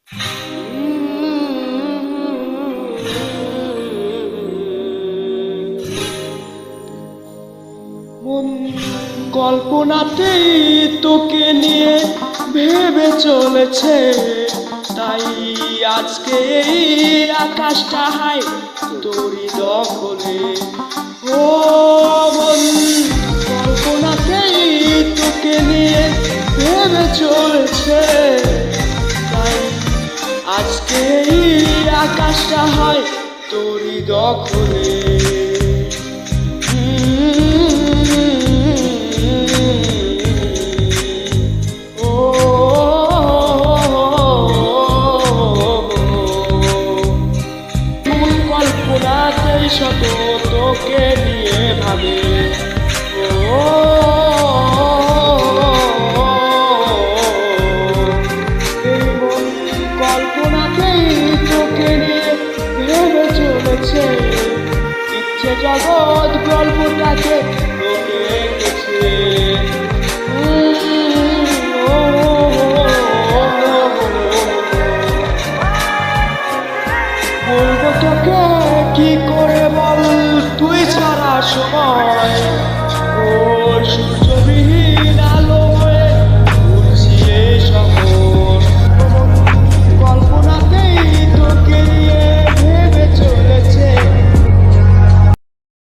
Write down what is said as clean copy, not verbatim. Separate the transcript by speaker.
Speaker 1: মন কল্পনাতেই তোকে নিয়ে ভেবে চলেছে, তাই আজকে এই আকাশটা হায় তোরই দখলে। ও মন কল্পনাতেই তোকে নিয়ে ভেবে চলেছে, তাই আজকে এই আকাশটা হয় তোরই দখলে। কল্পনাতেই শত তোকে নিয়ে ভাবে, ও এই মন কল্পনাতেই তোকে নিয়ে ভেবে চলেছে, ইচ্ছে জগৎ গল্পটাকে তোকে এঁকেছে। বলবো তোকে কি করে বল, তুই ছাড়া সময় ওর